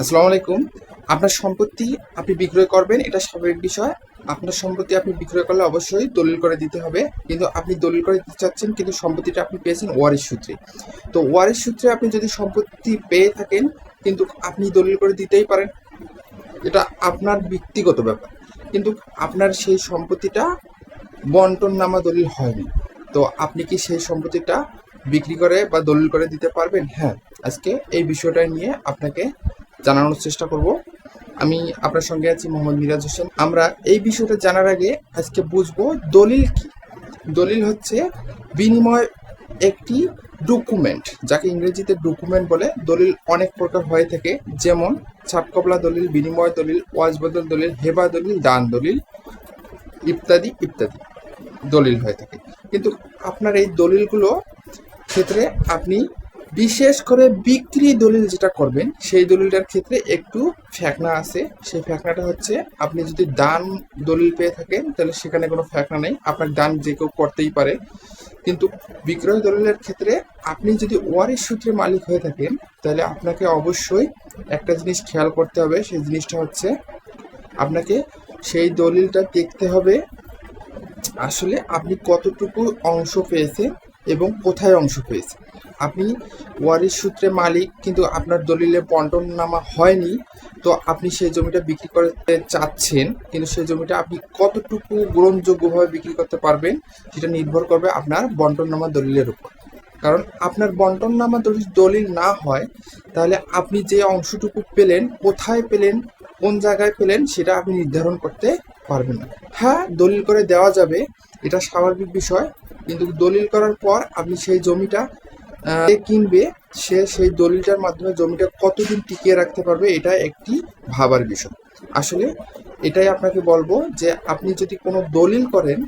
আসসালামু আলাইকুম। আপনার সম্পত্তি আপনি বিক্রয় করবেন, এটা স্বাভাবিক বিষয়। আপনার সম্পত্তি আপনি বিক্রয় করলে অবশ্যই দলিল করে দিতে হবে। কিন্তু আপনি দলিল করে দিতে চাচ্ছেন, কিন্তু সম্পত্তিটা আপনি পেয়েছেন ওয়ারিশ সূত্রে। তো ওয়ারিশ সূত্রে আপনি যদি সম্পত্তি পেয়ে থাকেন, কিন্তু আপনি দলিল করে দিতেই পারেন, এটা আপনার ব্যক্তিগত ব্যাপার। কিন্তু আপনার সেই সম্পত্তিটা বন্টন নামা দলিল হয়নি। তো আপনি কি সেই সম্পত্তিটা বিক্রি করে বা দলিল করে দিতে পারবেন? হ্যাঁ, আজকে এই বিষয়টা নিয়ে আপনাকে জানানোর চেষ্টা করব। আমি আপনার সঙ্গে আছি মোহাম্মদ মিরাজ হোসেন। আমরা এই বিষয়টা জানার আগে আজকে বুঝবো দলিল কি। দলিল হচ্ছে বিনিময় একটি ডকুমেন্ট, যাকে ইংরেজিতে ডকুমেন্ট বলে। দলিল অনেক প্রকার হয়ে থাকে, যেমন ছাপকবলা দলিল, বিনিময় দলিল, ওয়াজবদল দলিল, হেবা দলিল, দান দলিল ইত্যাদি ইত্যাদি দলিল হয়ে থাকে। কিন্তু আপনার এই দলিলগুলো ক্ষেত্রে আপনি বিশেষ করে বিক্রি দলিল যেটা করবেন, সেই দলিলটার ক্ষেত্রে একটু ফ্যাকনা আছে। সেই ফ্যাকনাটা হচ্ছে, আপনি যদি দান দলিল পেয়ে থাকেন তাহলে সেখানে কোনো ফ্যাকনা নেই, আপনার দান যে কেউ করতেই পারে। কিন্তু বিক্রয় দলিলের ক্ষেত্রে আপনি যদি ওয়ারিশ সূত্রে মালিক হয়ে থাকেন, তাহলে আপনাকে অবশ্যই একটা জিনিস খেয়াল করতে হবে। সেই জিনিসটা হচ্ছে, আপনাকে সেই দলিলটা দেখতে হবে আসলে আপনি কতটুকু অংশ পেয়েছেন এবং কোথায় অংশ পেয়েছেন। আপনি ওয়ারিশ সূত্রে মালিক, কিন্তু আপনার দলিলে বন্টন নামা হয়নি। তো আপনি সেই জমিটা বিক্রি করতে চাচ্ছেন, কিন্তু সেই জমিটা আপনি কতটুকু গ্রহণযোগ্যভাবে বিক্রি করতে পারবেন, সেটা নির্ভর করবে আপনার বন্টন নামা দলিলের উপর। কারণ আপনার বন্টন নামা দলিল না হয়, তাহলে আপনি যে অংশটুকু পেলেন, কোথায় পেলেন, কোন জায়গায় পেলেন, সেটা আপনি নির্ধারণ করতে পারবেন না। হ্যাঁ, দলিল করে দেওয়া যাবে, এটা স্বাভাবিক বিষয়। কিন্তু দলিল করার পর আপনি সেই জমিটা যে কিনবে, সে সেই দলিলটার মাধ্যমে জমিটা কতদিন টিকিয়ে রাখতে পারবে, এটা একটি ভাবার বিষয়। আসলে এটাই আপনাকে বলবো যে, আপনি যদি কোনো দলিল করেন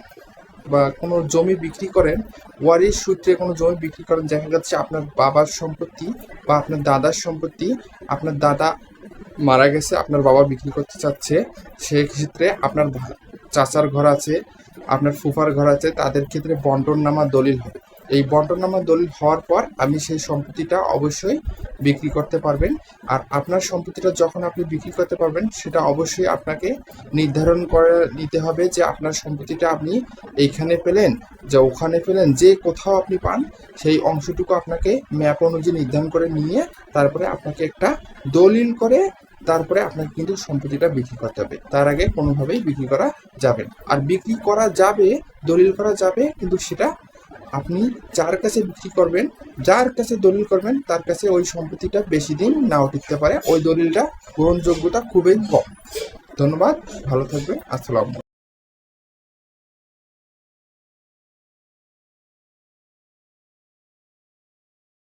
বা কোনো জমি বিক্রি করেন, ওয়ারিশ সূত্রে কোনো জমি বিক্রি করেন, দেখা যাচ্ছে আপনার বাবার সম্পত্তি বা আপনার দাদার সম্পত্তি, আপনার দাদা মারা গেছে, আপনার বাবা বিক্রি করতে চাচ্ছে, সেক্ষেত্রে আপনার চাচার ঘর আছে, আপনার ফুফার ঘর আছে, তাদের ক্ষেত্রে বন্টননামা দলিল হবে। এই বন্টননামা দলিল হওয়ার পর আপনি সেই সম্পত্তিটা অবশ্যই বিক্রি করতে পারবেন। আর আপনার সম্পত্তিটা যখন আপনি বিক্রি করতে পারবেন, সেটা অবশ্যই আপনাকে নির্ধারণ করে নিতে হবে যে আপনার সম্পত্তিটা আপনি এইখানে পেলেন, যে ওখানে পেলেন, যে কোথাও আপনি পান, সেই অংশটুকু আপনাকে ম্যাপ অনুযায়ী নির্ধারণ করে নিয়ে তারপরে আপনাকে একটা দলিল করে তারপরে আপনাকে কিন্তু সম্পত্তিটা বিক্রি করতে হবে। তার আগে কোনোভাবেই বিক্রি করা যাবে না। আর বিক্রি করা যাবে, দলিল করা যাবে, কিন্তু সেটা আপনি যার কাছে বিক্রি করবেন, যার কাছে দলিল করবেন, তার কাছে ওই সম্পত্তিটা বেশি দিন নাও টিকতে পারে, ওই দলিলটা গ্রহণযোগ্যতা খুবই কম। ধন্যবাদ, ভালো থাকবেন, আসসালাম।